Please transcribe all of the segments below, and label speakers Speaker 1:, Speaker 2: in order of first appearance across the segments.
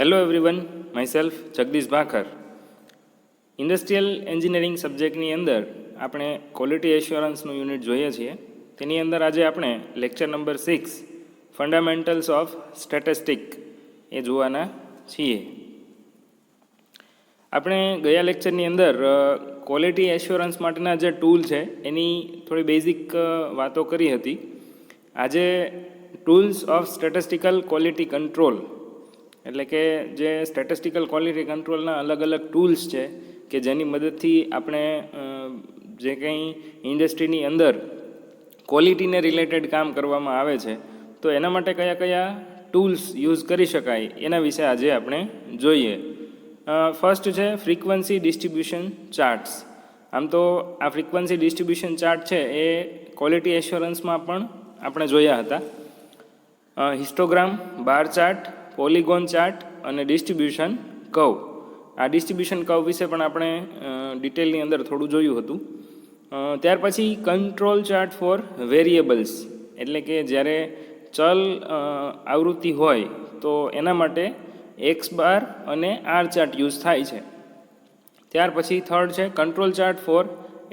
Speaker 1: Hello everyone, myself Jagdish Bhakhar. Industrial engineering સબ્જેક્ટની અંદર આપણે ક્વોલિટી એશ્યોરન્સનું યુનિટ જોઈએ છીએ. તેની અંદર આજે આપણે lecture number 6 fundamentals of statistic એ જોવાના છીએ. આપણે ગયા લેક્ચરની અંદર ક્વોલિટી એશ્યોરન્સ માટેના જે ટૂલ છે એની થોડી બેઝિક વાતો કરી હતી. આજે tools of statistical quality control એટલે કે જે સ્ટેટિસ્ટિકલ ક્વોલિટી કંટ્રોલના અલગ અલગ ટૂલ્સ છે કે જેની મદદથી આપણે જે કંઈ ઇન્ડસ્ટ્રીની અંદર ક્વોલિટીને રિલેટેડ કામ કરવામાં આવે છે તો એના માટે કયા કયા ટૂલ્સ યુઝ કરી શકાય એના વિશે આજે આપણે જોઈએ. ફર્સ્ટ છે ફ્રીક્વન્સી ડિસ્ટ્રીબ્યુશન ચાર્ટ્સ. આમ તો આ ફ્રીક્વન્સી ડિસ્ટ્રીબ્યુશન ચાર્ટ છે એ ક્વોલિટી એશ્યોરન્સમાં પણ આપણે જોયા હતા. Histogram, bar chart, polygon chart અને ડિસ્ટ્રીબ્યુશન કર્વ. આ ડિસ્ટ્રીબ્યુશન કર્વ વિશે પણ આપણે ડિટેલની અંદર થોડું જોયું હતું. ત્યાર પછી કંટ્રોલ ચાર્ટ ફોર વેરિયેબલ્સ એટલે કે જ્યારે ચલ આવૃત્તિ હોય તો એના માટે એક્સ બાર અને આર ચાર્ટ યુઝ થાય છે. ત્યાર પછી થર્ડ છે control chart for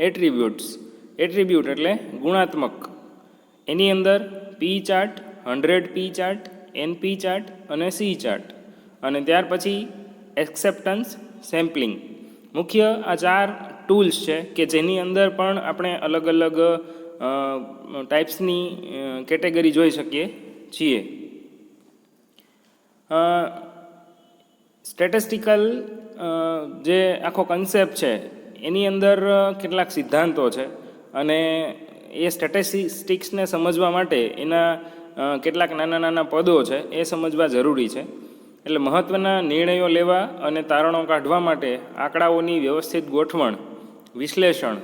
Speaker 1: attributes. Attribute એટલે ગુણાત્મક. એની અંદર P chart, 100 P chart, NP chart અને સી ચાર્ટ. અને ત્યાર પછી એક્સેપ્ટન્સ સેમ્પલિંગ. મુખ્ય આ 4 ટૂલ્સ છે કે જેની અંદર પણ આપણે અલગ અલગ ટાઈપ્સની કેટેગરી જોઈ શકીએ છીએ. સ્ટેટિસ્ટિકલ જે આખો કન્સેપ્ટ છે એની અંદર કેટલાક સિદ્ધાંતો છે અને એ સ્ટેટિસ્ટિક્સને સમજવા માટે એના કેટલાક નાના નાના પદો છે એ સમજવા જરૂરી છે. એટલે મહત્ત્વના નિર્ણયો લેવા અને તારણો કાઢવા માટે આંકડાઓની વ્યવસ્થિત ગોઠવણ, વિશ્લેષણ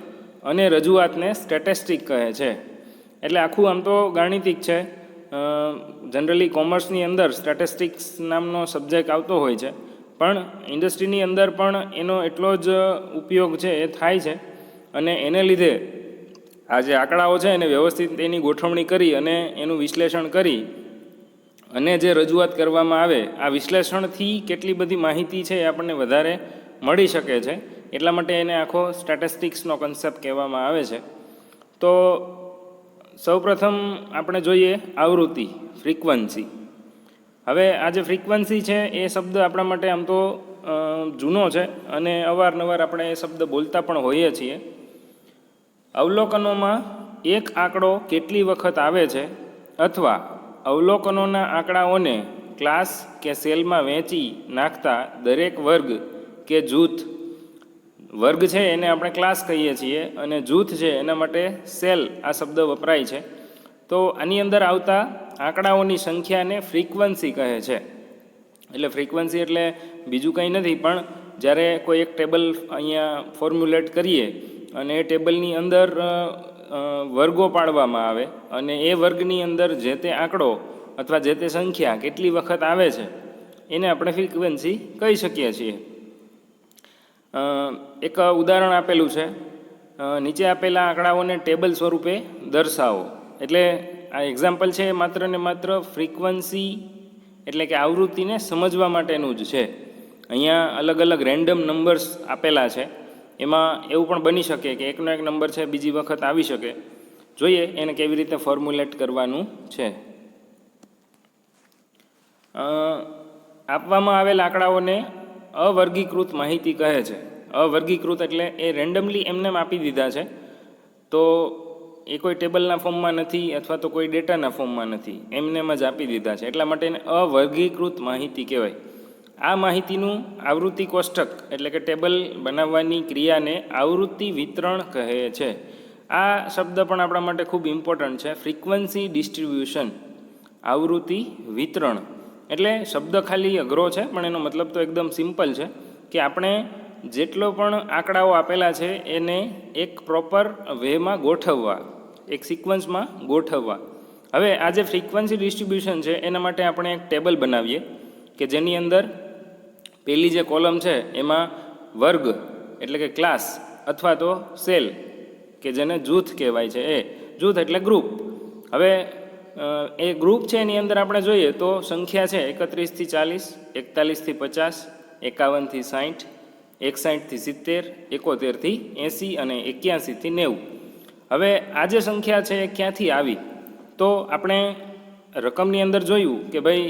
Speaker 1: અને રજૂઆતને સ્ટેટિસ્ટિક કહે છે. એટલે આખું આમ તો ગાણિતિક છે. જનરલી કોમર્સની અંદર સ્ટેટિસ્ટિક્સ નામનો સબ્જેક્ટ આવતો હોય છે, પણ ઇન્ડસ્ટ્રીની અંદર પણ એનો એટલો જ ઉપયોગ છે એ થાય છે. અને એને લીધે આ જે આંકડાઓ છે એને વ્યવસ્થિત એની ગોઠવણી કરી અને એનું વિશ્લેષણ કરી અને જે રજૂઆત કરવામાં આવે, આ વિશ્લેષણથી કેટલી બધી માહિતી છે એ આપણને વધારે મળી શકે છે. એટલા માટે એને આખો સ્ટેટિસ્ટિક્સનો કન્સેપ્ટ કહેવામાં આવે છે. તો સૌપ્રથમ આપણે જોઈએ આવૃત્તિ, ફ્રીક્વન્સી. હવે આ જે ફ્રીક્વન્સી છે એ શબ્દ આપણા માટે આમ તો જૂનો છે અને અવારનવાર આપણે એ શબ્દ બોલતા પણ હોઈએ છીએ. અવલોકનોમાં એક આંકડો કેટલી વખત આવે છે અથવા અવલોકનોના આંકડાઓને ક્લાસ કે સેલમાં વહેંચી નાખતા દરેક વર્ગ કે જૂથ, વર્ગ છે એને આપણે ક્લાસ કહીએ છીએ અને જૂથ છે એના માટે સેલ આ શબ્દ વપરાય છે. તો આની અંદર આવતા આંકડાઓની સંખ્યાને ફ્રીક્વન્સી કહે છે. એટલે ફ્રીક્વન્સી એટલે બીજું કંઈ નથી, પણ જ્યારે કોઈ એક ટેબલ અહીંયા ફોર્મ્યુલેટ કરીએ અને એ ટેબલની અંદર વર્ગો પાડવામાં આવે અને એ વર્ગની અંદર જે તે આંકડો અથવા જે તે સંખ્યા કેટલી વખત આવે છે એને આપણે ફ્રીક્વન્સી કહી શકીએ છીએ. એક ઉદાહરણ આપેલું છે, નીચે આપેલા આંકડાઓને ટેબલ સ્વરૂપે દર્શાવો. એટલે આ એક્ઝામ્પલ છે એ માત્ર ને માત્ર ફ્રીક્વન્સી એટલે કે આવૃત્તિને સમજવા માટેનું જ છે. અહીંયા અલગ અલગ રેન્ડમ નંબર્સ આપેલા છે. એમાં એવું પણ બની શકે કે એકનો એક નંબર છે બીજી વખત આવી શકે. જોઈએ એને કેવી રીતે ફોર્મ્યુલેટ કરવાનું છે. આપવામાં આવેલ આંકડાઓને અવર્ગીકૃત માહિતી કહે છે. અવર્ગીકૃત એટલે એ રેન્ડમલી એમને આપી દીધા છે, તો એ કોઈ ટેબલના ફોર્મમાં નથી અથવા તો કોઈ ડેટાના ફોર્મમાં નથી, એમનેમ જ આપી દીધા છે. એટલા માટે એને અવર્ગીકૃત માહિતી કહેવાય. આ માહિતીનું આવૃત્તિ કોષ્ટક એટલે કે ટેબલ બનાવવાની ક્રિયાને આવૃત્તિ વિતરણ કહે છે. આ શબ્દ પણ આપણા માટે ખૂબ ઇમ્પોર્ટન્ટ છે. ફ્રીક્વન્સી ડિસ્ટ્રીબ્યુશન, આવૃત્તિ વિતરણ. એટલે શબ્દ ખાલી અઘરો છે પણ એનો મતલબ તો એકદમ સિમ્પલ છે કે આપણે જેટલો પણ આંકડાઓ આપેલા છે એને એક પ્રોપર વેમાં ગોઠવવા, એક સિક્વન્સમાં ગોઠવવા. હવે આ જે ફ્રીક્વન્સી ડિસ્ટ્રીબ્યુશન છે એના માટે આપણે એક ટેબલ બનાવીએ કે જેની અંદર પહેલી જે કોલમ છે એમાં વર્ગ એટલે કે ક્લાસ અથવા તો સેલ કે જેને જૂથ કહેવાય છે, એ જૂથ એટલે ગ્રુપ. હવે એ ગ્રુપ છે એની અંદર આપણે જોઈએ તો સંખ્યા છે 31થી 40, 41થી 50, 51થી 60, 61થી 70, 71થી 80 અને 81થી 90. હવે આ જે સંખ્યા છે એ ક્યાંથી આવી? તો આપણે રકમની અંદર જોયું કે ભાઈ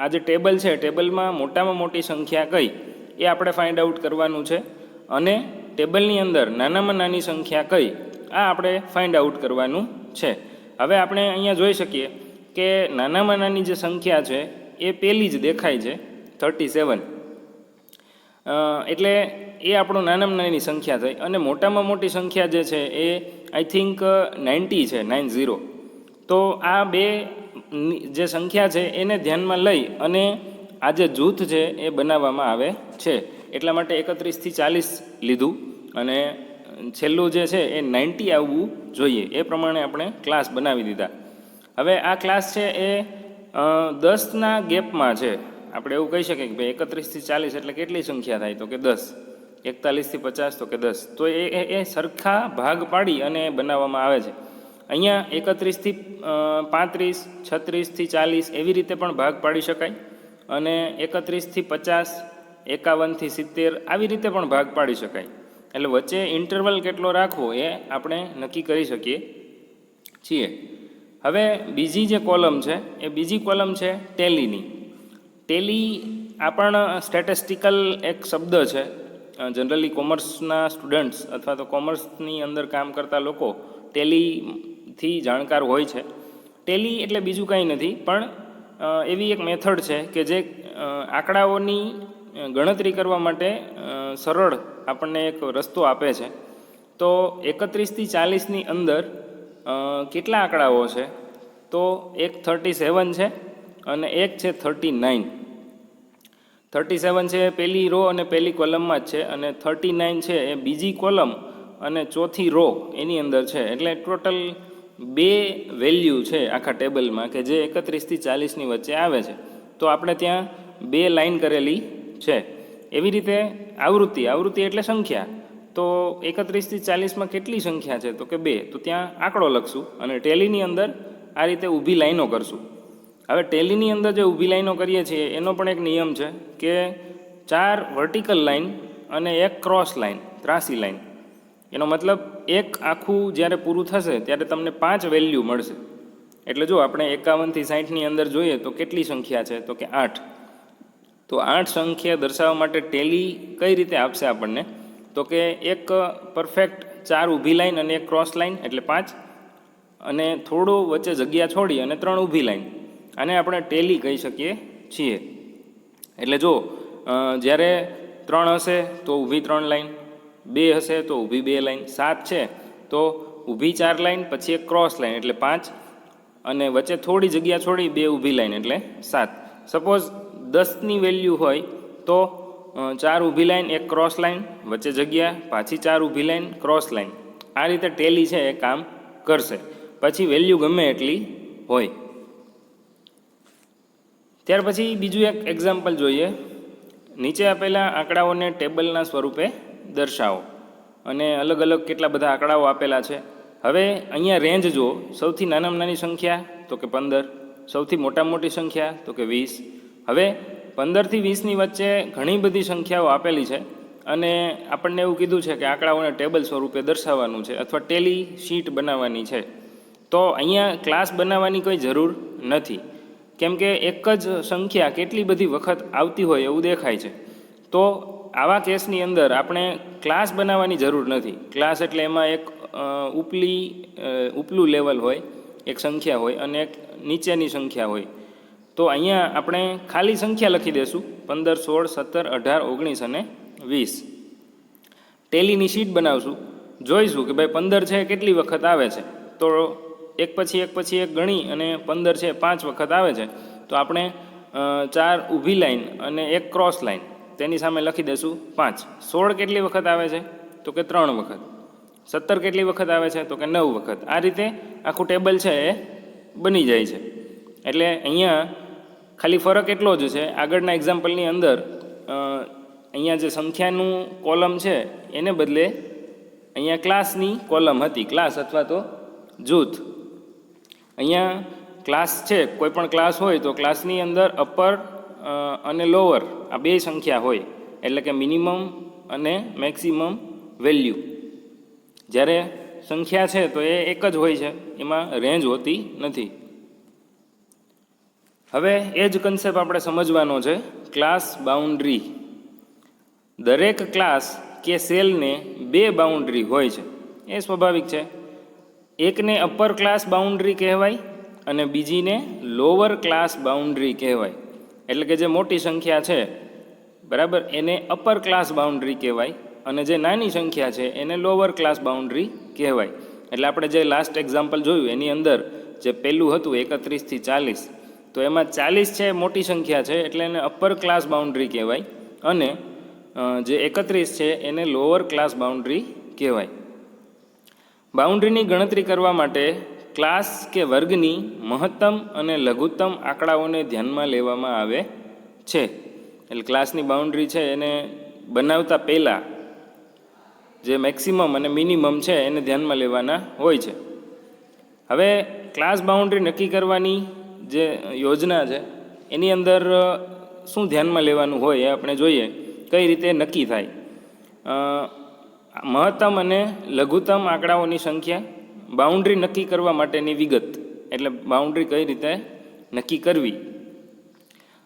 Speaker 1: આ જે ટેબલ છે, ટેબલમાં મોટામાં મોટી સંખ્યા કઈ એ આપણે ફાઇન્ડ આઉટ કરવાનું છે, અને ટેબલની અંદર નાનામાં નાની સંખ્યા કઈ આ આપણે ફાઇન્ડ આઉટ કરવાનું છે. હવે આપણે અહીંયા જોઈ શકીએ કે નાનામાં નાની જે સંખ્યા છે એ પહેલી જ દેખાય છે 37, એટલે એ આપણું નાનામાં નાની સંખ્યા થઈ. અને મોટામાં મોટી સંખ્યા જે છે એ આઈ થિંક 90 છે, 90. તો આ બે જે સંખ્યા છે એને ધ્યાનમાં લઈ અને આ જે જૂથ છે એ બનાવવામાં આવે છે. એટલા માટે 31થી 40 લીધું અને છેલ્લું જે છે એ 90 આવવું જોઈએ, એ પ્રમાણે આપણે ક્લાસ બનાવી દીધા. હવે આ ક્લાસ છે એ 10ના ગેપમાં છે. આપણે એવું કહી શકીએ કે ભાઈ 31થી 40 એટલે કેટલી સંખ્યા થાય? તો કે 10. 41થી 50 તો કે 10. તો એ સરખા ભાગ પાડી અને બનાવવામાં આવે છે. અહીંયા 31થી 35, 36થી 40 એવી રીતે પણ ભાગ પાડી શકાય, અને 31થી 50, 51થી 70 આવી રીતે પણ ભાગ પાડી શકાય. એટલે વચ્ચે ઇન્ટરવલ કેટલો રાખવો એ આપણે નક્કી કરી શકીએ છીએ. હવે બીજી જે કોલમ છે એ બીજી કોલમ છે ટેલીની. ટેલી આ પણ સ્ટેટિસ્ટિકલ એક શબ્દ છે. જનરલી કોમર્સના સ્ટુડન્ટ્સ અથવા તો કોમર્સની અંદર કામ કરતા લોકો ટેલીથી જાણકાર હોય છે. ટેલી એટલે બીજું કાંઈ નથી પણ એવી એક મેથડ છે કે જે આંકડાઓની ગણતરી કરવા માટે સરળ આપણને એક રસ્તો આપે છે. તો 31થી 40ની અંદર કેટલા આંકડાઓ છે? તો એક 37 છે અને એક છે 39. 37 છે એ પહેલી રો અને પહેલી કોલમમાં જ છે, અને 39 છે એ બીજી કોલમ અને ચોથી રો એની અંદર છે. એટલે ટોટલ 2 વેલ્યુ છે આખા ટેબલમાં કે જે 31થી 40ની વચ્ચે આવે છે. તો આપણે ત્યાં 2 લાઈન કરેલી છે. એવી રીતે આવૃત્તિ એટલે સંખ્યા. તો 31થી 40માં કેટલી સંખ્યા છે? તો કે 2. તો ત્યાં આંકડો લખશું અને ટેલીની અંદર આ રીતે ઊભી લાઈનો કરશું. હવે ટેલીની અંદર જે ઊભી લાઈનો કરીએ છીએ એનો પણ એક નિયમ છે કે 4 વર્ટિકલ લાઈન અને 1 ક્રોસ લાઈન, ત્રાસી લાઈન. એનો મતલબ એક આખું જ્યારે પૂરું થશે ત્યારે તમને 5 વેલ્યુ મળશે. એટલે જો આપણે 51થી 60ની અંદર જોઈએ તો કેટલી સંખ્યા છે? તો કે 8. તો 8 સંખ્યા દર્શાવવા માટે ટેલી કઈ રીતે આપશે આપણને? તો કે એક પરફેક્ટ 4 ઊભી લાઈન અને 1 ક્રોસ લાઈન એટલે 5, અને થોડું વચ્ચે જગ્યા છોડી અને 3 ઊભી લાઈન. આને આપણે ટેલી કહી શકીએ છીએ. એટલે જો જ્યારે 3 હશે તો ઊભી 3 લાઈન, 2 હશે તો ઊભી 2 લાઈન, 7 છે તો ઊભી 4 લાઈન પછી 1 ક્રોસ લાઈન એટલે 5, અને વચ્ચે થોડી જગ્યા છોડી 2 ઊભી લાઈન એટલે 7. સપોઝ 10ની વેલ્યુ હોય તો 4 ઊભી લાઈન, 1 ક્રોસ લાઈન, વચ્ચે જગ્યા, પાછી 4 ઊભી લાઈન, ક્રોસ લાઈન. આ રીતે ટેલી છે એ કામ કરશે. પછી વેલ્યુ ગમે એટલી હોય. ત્યાર પછી બીજું એક એક્ઝામ્પલ જોઈએ. નીચે આપેલા આંકડાઓને ટેબલના સ્વરૂપે દર્શાવો, અને અલગ અલગ કેટલા બધા આંકડાઓ આપેલા છે. હવે અહીંયા રેન્જ જુઓ. સૌથી નાનામાં નાની સંખ્યા તો કે 15, સૌથી મોટામાં મોટી સંખ્યા તો કે 20. હવે 15થી 20ની વચ્ચે ઘણી બધી સંખ્યાઓ આપેલી છે, અને આપણને એવું કીધું છે કે આંકડાઓને ટેબલ સ્વરૂપે દર્શાવવાનું છે અથવા ટેલી શીટ બનાવવાની છે. તો અહીંયા ક્લાસ બનાવવાની કોઈ જરૂર નથી, કેમ કે એક જ સંખ્યા કેટલી બધી વખત આવતી હોય એવું દેખાય છે. તો આવા કેસની અંદર આપણે ક્લાસ બનાવવાની જરૂર નથી. ક્લાસ એટલે એમાં એક ઉપલું લેવલ હોય, એક સંખ્યા હોય અને એક નીચેની સંખ્યા હોય. તો અહીંયા આપણે ખાલી સંખ્યા લખી દઈશું 15, 16, 17, 18, 19 અને 20. ટેલીની શીટ બનાવશું, જોઈશું કે ભાઈ 15 છે કેટલી વખત આવે છે. તો એક પછી એક ગણી અને 15 છે 5 વખત આવે છે. તો આપણે 4 ઊભી લાઈન અને 1 ક્રોસ લાઈન તેની સામે લખી દઈશું 5. 16 કેટલી વખત આવે છે? તો કે 3 વખત. 17 કેટલી વખત આવે છે? તો કે 9 વખત. આ રીતે આખું ટેબલ છે એ બની જાય છે. એટલે અહીંયા ખાલી ફરક એટલો જ છે, આગળના એક્ઝામ્પલની અંદર અહીંયા જે સંખ્યાનું કોલમ છે એને બદલે અહીંયા ક્લાસની કોલમ હતી, ક્લાસ અથવા તો જૂથ. અહીંયા ક્લાસ છે, કોઈ પણ ક્લાસ હોય તો ક્લાસની અંદર અપર અને લોઅર આ બે સંખ્યા હોય, એટલે કે મિનિમમ અને મેક્સિમમ વેલ્યુ. જ્યારે સંખ્યા છે તો એ એક જ હોય છે, એમાં રેન્જ હોતી નથી. હવે એ જ કન્સેપ્ટ આપણે સમજવાનો છે, ક્લાસ બાઉન્ડ્રી. દરેક ક્લાસ કે સેલને બે બાઉન્ડ્રી હોય છે, એ સ્વાભાવિક છે. એકને અપર ક્લાસ બાઉન્ડ્રી કહેવાય અને બીજીને લોઅર ક્લાસ બાઉન્ડ્રી કહેવાય. એટલે કે જે મોટી સંખ્યા છે, બરાબર, એને અપર ક્લાસ બાઉન્ડ્રી કહેવાય અને જે નાની સંખ્યા છે એને લોઅર ક્લાસ બાઉન્ડ્રી કહેવાય. એટલે આપણે જે લાસ્ટ એક્ઝામ્પલ જોયું એની અંદર જે પહેલું હતું 31 થી 40, તો એમાં 40 છે મોટી સંખ્યા છે એટલે એને અપર ક્લાસ બાઉન્ડ્રી કહેવાય અને જે 31 છે એને લોઅર ક્લાસ બાઉન્ડ્રી કહેવાય. બાઉન્ડ્રીની ગણતરી કરવા માટે ક્લાસ કે વર્ગની મહત્તમ અને લઘુત્તમ આંકડાઓને ધ્યાનમાં લેવામાં આવે છે. એટલે ક્લાસની બાઉન્ડ્રી છે એને બનાવતા પહેલાં જે મેક્સિમમ અને મિનિમમ છે એને ધ્યાનમાં લેવાના હોય છે. હવે ક્લાસ બાઉન્ડ્રી નક્કી કરવાની જે યોજના છે એની અંદર શું ધ્યાનમાં લેવાનું હોય એ આપણે જોઈએ, કઈ રીતે નક્કી થાય. મહત્તમ અને લઘુત્તમ આંકડાઓની સંખ્યા, બાઉન્ડ્રી નક્કી કરવા માટેની વિગત, એટલે બાઉન્ડ્રી કઈ રીતે નક્કી કરવી.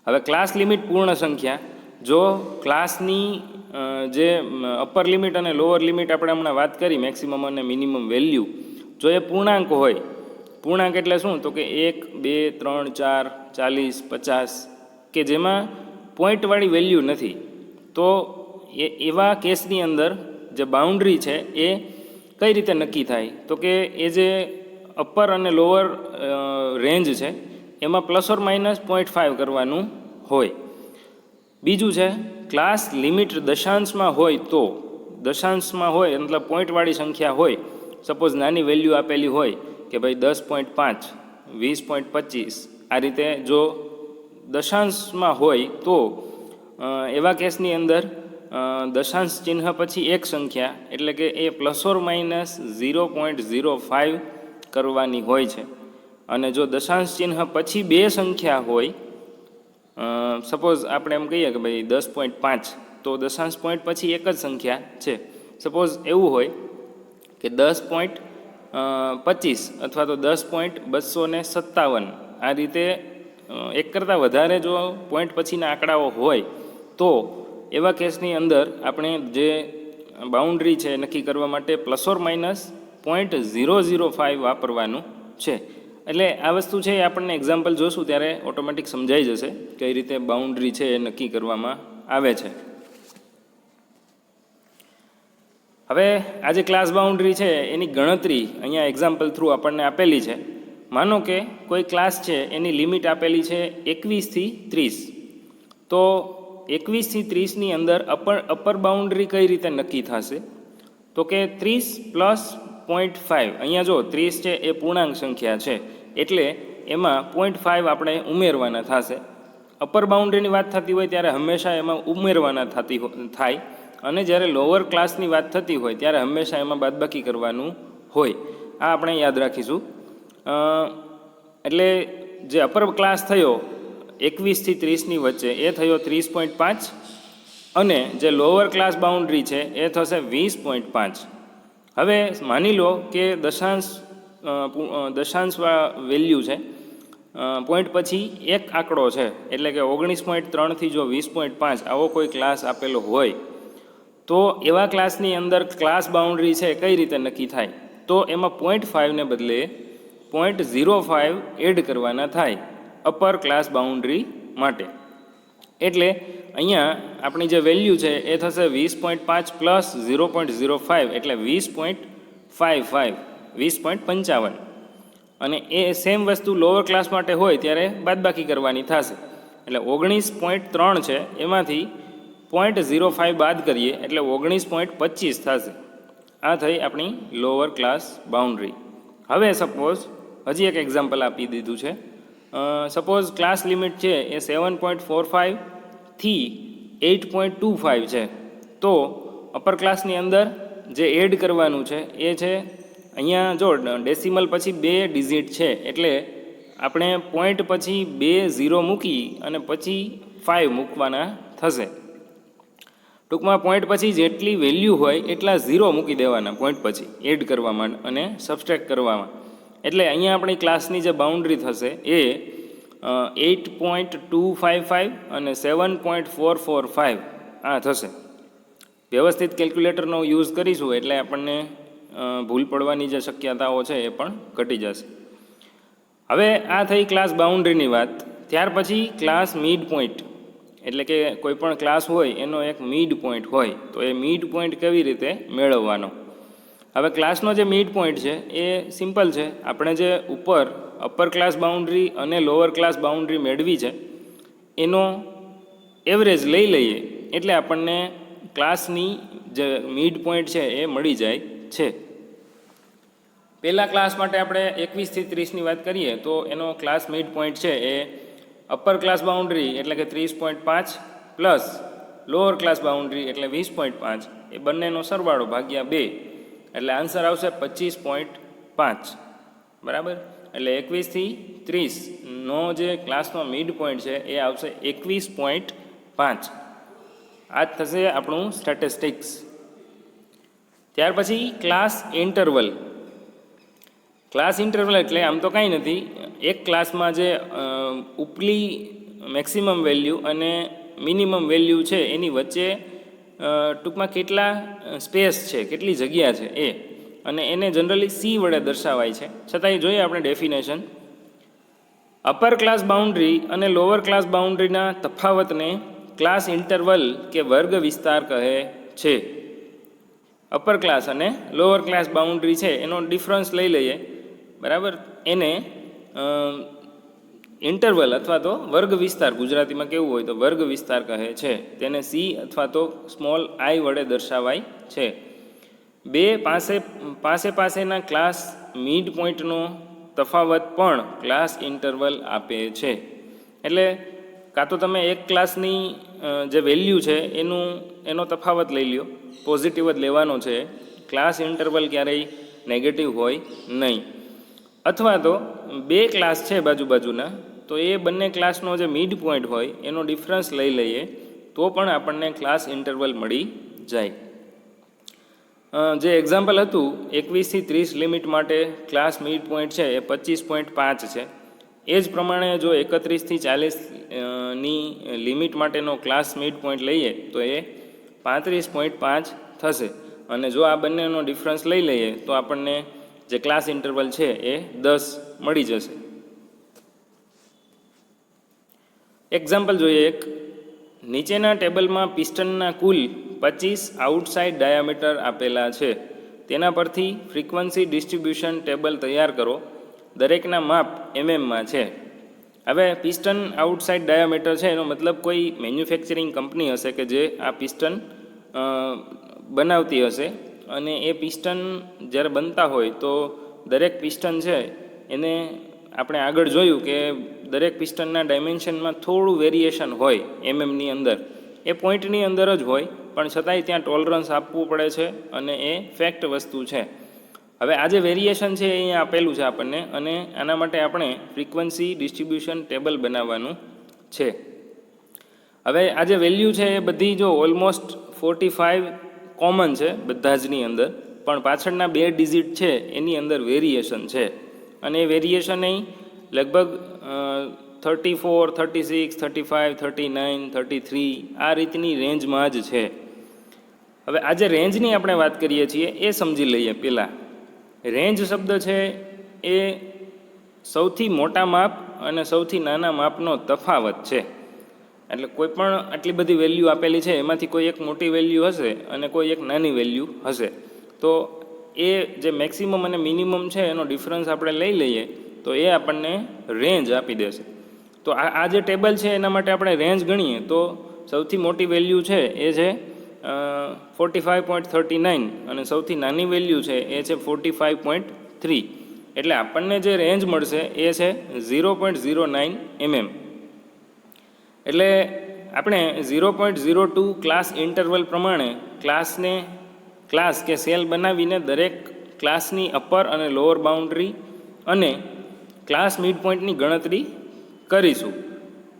Speaker 1: હવે ક્લાસ લિમિટ પૂર્ણ સંખ્યા, જો ક્લાસની જે અપર લિમિટ અને લોઅર લિમિટ આપણે હમણાં વાત કરી, મેક્સિમમ અને મિનિમમ વેલ્યુ, જો એ પૂર્ણાંક હોય, પૂર્ણાંક એટલે શું, તો કે 1, 2, 3, 4, 40, 50 કે જેમાં પોઈન્ટવાળી વેલ્યુ નથી, તો એવા કેસની અંદર જે બાઉન્ડ્રી છે એ કઈ રીતે નક્કી થાય, તો કે એ જે અપર અને લોઅર રેન્જ છે એમાં ±0.5 કરવાનું હોય. બીજું છે ક્લાસ લિમિટ દશાંશમાં હોય, તો દશાંશમાં હોય મતલબ પોઈન્ટવાળી સંખ્યા હોય, સપોઝ નાની વેલ્યુ આપેલી હોય કે ભાઈ 10.5, 20.25 આ રીતે જો દશાંશમાં હોય તો એવા કેસની અંદર દશાંશ ચિહ્ન પછી એક સંખ્યા એટલે કે એ ±0.05 કરવાની હોય છે. અને જો દશાંશ ચિહ્ન પછી બે સંખ્યા હોય, સપોઝ આપણે એમ કહીએ કે ભાઈ 10.5, તો દશાંશ પોઈન્ટ પછી એક જ સંખ્યા છે. સપોઝ એવું હોય કે 10.25 અથવા તો 10.257 આ રીતે એક કરતાં વધારે જો પોઈન્ટ પછીના આંકડાઓ હોય તો એવા કેસની અંદર આપણે જે બાઉન્ડ્રી છે નક્કી કરવા માટે ±0.005 વાપરવાનું છે. એટલે આ વસ્તુ છે એ આપણને એક્ઝામ્પલ જોશું ત્યારે ઓટોમેટિક સમજાઈ જશે કઈ રીતે બાઉન્ડ્રી છે એ નક્કી કરવામાં આવે છે. હવે આ જે ક્લાસ બાઉન્ડ્રી છે એની ગણતરી અહીંયા એક્ઝામ્પલ થ્રુ આપણને આપેલી છે. માનો કે કોઈ ક્લાસ છે એની લિમિટ આપેલી છે 21 થી 30, તો 21 થી 30ની અંદર અપર બાઉન્ડ્રી કઈ રીતે નક્કી થશે, તો કે 30 + 0.5. અહીંયા જો 30 છે એ પૂર્ણાંક સંખ્યા છે એટલે એમાં 0.5 આપણે ઉમેરવાના થશે. અપર બાઉન્ડ્રીની વાત થતી હોય ત્યારે હંમેશા એમાં ઉમેરવાના થાય અને જ્યારે લોઅર ક્લાસની વાત થતી હોય ત્યારે હંમેશા એમાં બાદબાકી કરવાનું હોય. આ આપણે યાદ રાખીશું. એટલે જે અપર ક્લાસ થયો 21 થી 30ની વચ્ચે એ થયો 30.5 અને જે લોઅર ક્લાસ બાઉન્ડ્રી છે એ થશે 20.5. હવે માની લો કે દશાંશ વેલ્યુ છે, પોઈન્ટ પછી એક આંકડો છે, એટલે કે 19.3 થી જો 20.5 આવો કોઈ ક્લાસ આપેલો હોય તો એવા ક્લાસની અંદર ક્લાસ બાઉન્ડ્રી છે કઈ રીતે નક્કી થાય, તો એમાં 0.5 ને બદલે 0.05 એડ કરવાના થાય અપર ક્લાસ બાઉન્ડ્રી માટે. એટલે અહીંયા આપણી જે વેલ્યુ છે એ થશે 20.5 + 0.05 એટલે 20.55, 20.55. અને એ સેમ વસ્તુ લોઅર ક્લાસ માટે હોય ત્યારે બાદબાકી કરવાની થશે. એટલે 19.3 છે એમાંથી 0.05 બાદ કરીએ એટલે 19.25 થશે. આ થઈ આપણી લોઅર ક્લાસ બાઉન્ડ્રી. હવે સપોઝ હજી એક એક્ઝામ્પલ આપી દીધું છે. સપોઝ ક્લાસ લિમિટ છે એ 7.45 થી 8.25 છે, તો અપર ક્લાસની અંદર જે એડ કરવાનું છે એ છે, અહીંયા જો ડેસિમલ પછી 2 ડિજિટ છે એટલે આપણે પોઈન્ટ પછી 2 0 મૂકી અને પછી 5 મૂકવાના થશે. ટૂંકમાં પોઈન્ટ પછી જેટલી વેલ્યુ હોય એટલા 0 મૂકી દેવાના પોઈન્ટ પછી એડ કરવામાં અને સબસ્ટ્રેક્ટ કરવામાં. એટલે અહીંયા આપણી ક્લાસની જે બાઉન્ડ્રી થશે એ 8.255 અને 7.445 આ થશે. વ્યવસ્થિત કેલ્ક્યુલેટરનો યુઝ કરીશું એટલે આપણને ભૂલ પડવાની જે શક્યતાઓ છે એ પણ ઘટી જશે. હવે આ થઈ ક્લાસ બાઉન્ડ્રીની વાત. ત્યાર પછી ક્લાસ મિડ પોઈન્ટ, એટલે કે કોઈ પણ ક્લાસ હોય એનો એક મિડ પોઈન્ટ હોય, તો એ મિડ પોઈન્ટ કેવી રીતે મેળવવાનો. હવે ક્લાસનો જે મિડ પોઈન્ટ છે એ સિમ્પલ છે. આપણે જે ઉપર અપર ક્લાસ બાઉન્ડ્રી અને લોઅર ક્લાસ બાઉન્ડ્રી મેળવી છે એનો એવરેજ લઈ લઈએ એટલે આપણને ક્લાસની જે મિડ પોઈન્ટ છે એ મળી જાય છે. પહેલા ક્લાસ માટે આપણે 21 થી 30ની વાત કરીએ તો એનો ક્લાસ મિડ પોઈન્ટ છે એ અપર ક્લાસ બાઉન્ડ્રી એટલે કે 30.5 પ્લસ લોઅર ક્લાસ બાઉન્ડ્રી એટલે 20.5, એ બંનેનો સરવાળો ભાગ્યા 2 એટલે આન્સર આવશે 25.5. બરાબર. એટલે 21 થી 30નો જે ક્લાસનો મિડ પોઈન્ટ છે એ આવશે 21.5. આ જ થશે આપણું સ્ટેટિસ્ટિક્સ. ત્યાર પછી ક્લાસ ઇન્ટરવલ. ક્લાસ ઇન્ટરવલ એટલે આમ તો કાંઈ નથી, એક ક્લાસમાં જે ઉપલી મેક્સિમમ વેલ્યુ અને મિનિમમ વેલ્યુ છે એની વચ્ચે ટૂંકમાં કેટલા સ્પેસ છે, કેટલી જગ્યા છે એ, અને એને જનરલી સી વડે દર્શાવાય છે. છતાંય જોઈએ આપણે ડેફિનેશન. અપર ક્લાસ બાઉન્ડ્રી અને લોઅર ક્લાસ બાઉન્ડ્રીના તફાવતને ક્લાસ ઇન્ટરવલ કે વર્ગ વિસ્તાર કહે છે. અપર ક્લાસ અને લોઅર ક્લાસ બાઉન્ડ્રી છે એનો ડિફરન્સ લઈ લઈએ. બરાબર. એને ઇન્ટરવલ અથવા તો વર્ગ વિસ્તાર, ગુજરાતીમાં કેવું હોય તો વર્ગ વિસ્તાર કહે છે. તેને સી અથવા તો સ્મોલ આઈ વડે દર્શાવાય છે. બે પાસેના ક્લાસ મિડ પોઈન્ટનો તફાવત પણ ક્લાસ ઇન્ટરવલ આપે છે. એટલે કાં તો તમે એક ક્લાસની જે વેલ્યુ છે એનો તફાવત લઈ લ્યો, પોઝિટિવ જ લેવાનો છે. ક્લાસ ઇન્ટરવલ ક્યારેય નેગેટિવ હોય નહીં. અથવા તો બે ક્લાસ છે બાજુના, તો એ બંને ક્લાસનો જે મિડ પોઈન્ટ હોય એનો ડિફરન્સ લઈ લઈએ તો પણ આપણને ક્લાસ ઇન્ટરવલ મળી જાય. જે એક્ઝામ્પલ હતું 21 થી 30 લિમિટ માટે ક્લાસ મિડ પોઈન્ટ છે એ 25.5 છે. એ જ પ્રમાણે જો 31 થી 40ની લિમિટ માટેનો ક્લાસ મિડ પોઈન્ટ લઈએ તો એ 35.5 થશે. અને જો આ બંનેનો ડિફરન્સ લઈ લઈએ તો આપણને જે ક્લાસ ઇન્ટરવલ છે એ 10 મળી જશે. એક્ઝામ્પલ જોઈએ એક. નીચેના ટેબલમાં પિસ્ટનના કુલ 25 આઉટસાઇડ ડાયામીટર આપેલા છે. તેના પરથી ફ્રીક્વન્સી ડિસ્ટ્રીબ્યુશન ટેબલ તૈયાર કરો. દરેકના માપ એમએમમાં છે. હવે પિસ્ટન આઉટસાઇડ ડાયામીટર છે એનો મતલબ કોઈ મેન્યુફેક્ચરિંગ કંપની હશે કે જે આ પિસ્ટન બનાવતી હશે, અને એ પિસ્ટન જ્યારે બનતા હોય તો દરેક પિસ્ટન છે એને આપણે આગળ જોયું કે દરેક પિસ્ટનના ડાયમેન્શનમાં થોડું વેરિએશન હોય એમએમની અંદર. એ પોઈન્ટની અંદર જ હોય પણ છતાંય ત્યાં ટોલરન્સ આપવું પડે છે અને એ ફેક્ટ વસ્તુ છે. હવે આ જે વેરિએશન છે એ અહીંયા આપેલું છે આપણને, અને આના માટે આપણે ફ્રીક્વન્સી ડિસ્ટ્રીબ્યુશન ટેબલ બનાવવાનું છે. હવે આ જે વેલ્યુ છે એ બધી જો ઓલમોસ્ટ 45 કોમન છે બધા જની અંદર, પણ પાછળના 2 ડિજિટ છે એની અંદર વેરિએશન છે. અને એ વેરિએશન અહીં લગભગ 34, 36, 35, 39, 33 આ રીતની રેન્જમાં જ છે. હવે આ જે રેન્જની આપણે વાત કરીએ છીએ એ સમજી લઈએ. પહેલાં રેન્જ શબ્દ છે એ સૌથી મોટા માપ અને સૌથી નાના માપનો તફાવત છે. એટલે કોઈ પણ આટલી બધી વેલ્યુ આપેલી છે એમાંથી કોઈ એક મોટી વેલ્યુ હશે અને કોઈ એક નાની વેલ્યુ હશે, તો એ જે મેક્સિમમ અને મિનિમમ છે એનો ડિફરન્સ આપણે લઈ લઈએ તો એ આપણને રેન્જ આપી દેશે. તો આ જે ટેબલ છે એના માટે આપણે રેન્જ ગણીએ તો સૌથી મોટી વેલ્યુ છે એ છે 45.39 અને સૌથી નાની વેલ્યુ છે એ છે 45.3. એટલે આપણને જે રેન્જ મળશે એ છે 0.09 mm. એટલે આપણે 0.02 ક્લાસ ઇન્ટરવલ પ્રમાણે ક્લાસ કે સેલ બનાવીને દરેક ક્લાસની અપર અને લોઅર બાઉન્ડ્રી અને ક્લાસ મિડ પોઈન્ટની ગણતરી કરીશું.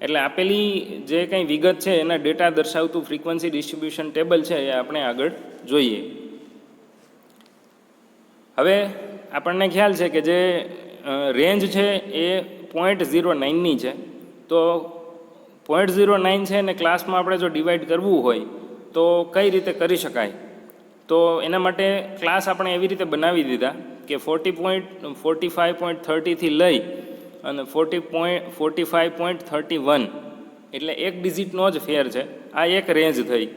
Speaker 1: એટલે આપેલી જે કંઈ વિગત છે એના ડેટા દર્શાવતું ફ્રીક્વન્સી ડિસ્ટ્રીબ્યુશન ટેબલ છે એ આપણે આગળ જોઈએ. હવે આપણને ખ્યાલ છે કે જે રેન્જ છે એ 0.09ની છે. તો 0.09 છે ને ક્લાસમાં આપણે જો ડિવાઈડ કરવું હોય તો કઈ રીતે કરી શકાય? તો એના માટે ક્લાસ આપણે એવી રીતે બનાવી દીધા કે 45.30થી લઈ અને 45.31 એટલે એક ડિજિટનો જ ફેર છે. આ એક રેન્જ થઈ.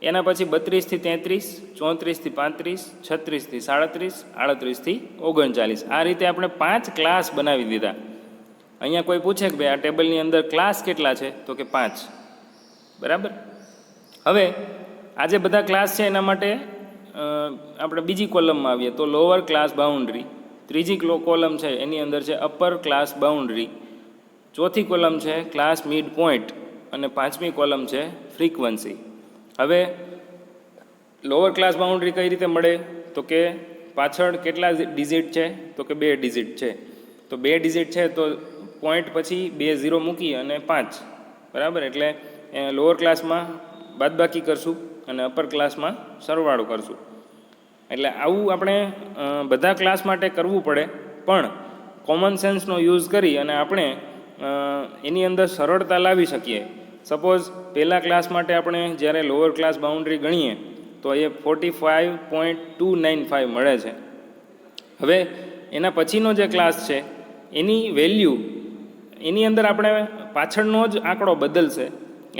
Speaker 1: એના પછી 32થી 33, 34થી 35, 36થી 37, 38થી 39. આ રીતે આપણે 5 ક્લાસ બનાવી દીધા. અહીંયા કોઈ પૂછે કે ભાઈ આ ટેબલની અંદર ક્લાસ કેટલા છે? તો કે 5. બરાબર. હવે આ જે બધા ક્લાસ છે એના માટે આપણે બીજી કોલમમાં આવીએ તો લોઅર ક્લાસ બાઉન્ડ્રી, ત્રીજી કોલમ છે એની અંદર છે અપર ક્લાસ બાઉન્ડ્રી, ચોથી કોલમ છે ક્લાસ મિડ પોઈન્ટ અને પાંચમી કોલમ છે ફ્રીક્વન્સી. હવે લોઅર ક્લાસ બાઉન્ડ્રી કઈ રીતે મળે? તો કે પાછળ કેટલા ડિજિટ છે? તો કે 2 ડિજિટ છે. તો 2 ડિજિટ છે તો પોઈન્ટ પછી 2 0 મૂકી અને 5. બરાબર. એટલે લોઅર ક્લાસમાં બાદબાકી કરશું અને અપર ક્લાસમાં સરવાળો કરશું. એટલે આવું આપણે બધા ક્લાસ માટે કરવું પડે, પણ કોમન સેન્સનો યુઝ કરી અને આપણે એની અંદર સરળતા લાવી શકીએ. સપોઝ પહેલા ક્લાસ માટે આપણે જ્યારે લોઅર ક્લાસ બાઉન્ડ્રી ગણીએ તો એ 45.295 મળે છે. હવે એના પછીનો જે ક્લાસ છે એની વેલ્યુ એની અંદર આપણે પાછળનો જ આંકડો બદલશે.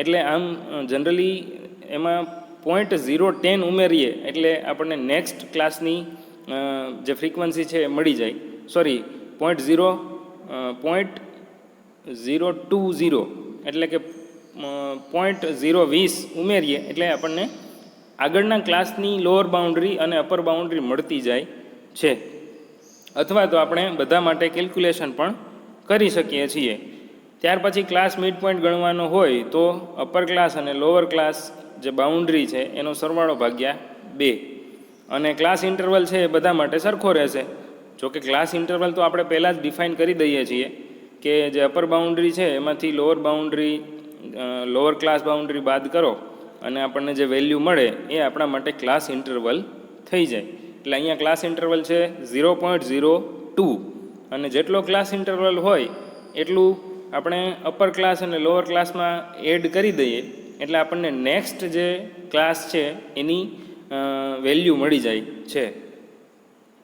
Speaker 1: એટલે આમ જનરલી એમાં 0.010 ઉમેરીએ એટલે આપણને નેક્સ્ટ ક્લાસની જે ફ્રીક્વન્સી છે એ મળી જાય. સોરી, 0.020 એટલે કે 0.020 ઉમેરીએ એટલે આપણને આગળના ક્લાસની લોઅર બાઉન્ડ્રી અને અપર બાઉન્ડ્રી મળતી જાય છે. અથવા તો આપણે બધા માટે કેલ્ક્યુલેશન પણ કરી શકીએ છીએ. ત્યાર પછી ક્લાસ મિડ પોઈન્ટ ગણવાનો હોય તો અપર ક્લાસ અને લોઅર ક્લાસ જે બાઉન્ડ્રી છે એનો સરવાળો ભાગ્યા 2. અને ક્લાસ ઇન્ટરવલ છે એ બધા માટે સરખો રહેશે. જોકે ક્લાસ ઇન્ટરવલ તો આપણે પહેલાં જ ડિફાઇન કરી દઈએ છીએ કે જે અપર બાઉન્ડ્રી છે એમાંથી લોઅર ક્લાસ બાઉન્ડ્રી બાદ કરો અને આપણને જે વેલ્યુ મળે એ આપણા માટે ક્લાસ ઇન્ટરવલ થઈ જાય. એટલે અહીંયા ક્લાસ ઇન્ટરવલ છે 0.02 અને જેટલો ક્લાસ ઇન્ટરવલ હોય એટલું આપણે અપર ક્લાસ અને લોઅર ક્લાસમાં એડ કરી દઈએ એટલે આપણને નેક્સ્ટ જે ક્લાસ છે એની વેલ્યુ મળી જાય છે.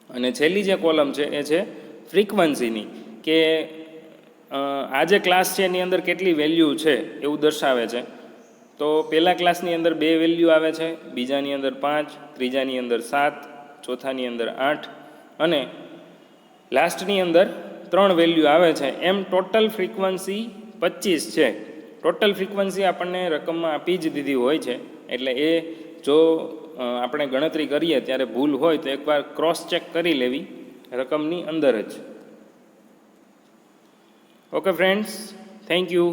Speaker 1: અને છેલ્લી જે કોલમ છે એ છે ફ્રીક્વન્સીની, કે આ જે ક્લાસ છે એની અંદર કેટલી વેલ્યુ છે એવું દર્શાવે છે. તો પહેલા ક્લાસની અંદર 2 વેલ્યુ આવે છે, બીજાની અંદર 5, ત્રીજાની અંદર 7, ચોથાની અંદર 8 અને લાસ્ટની અંદર 3 વેલ્યુ આવે છે. એમ ટોટલ ફ્રીક્વન્સી 25 છે. ટોટલ ફ્રીક્વન્સી આપણને રકમમાં આપી જ દીધી હોય છે. એટલે એ જો આપણે ગણતરી કરીએ ત્યારે ભૂલ હોય તો એકવાર ક્રોસ ચેક કરી લેવી રકમની અંદર જ. Okay friends, thank you.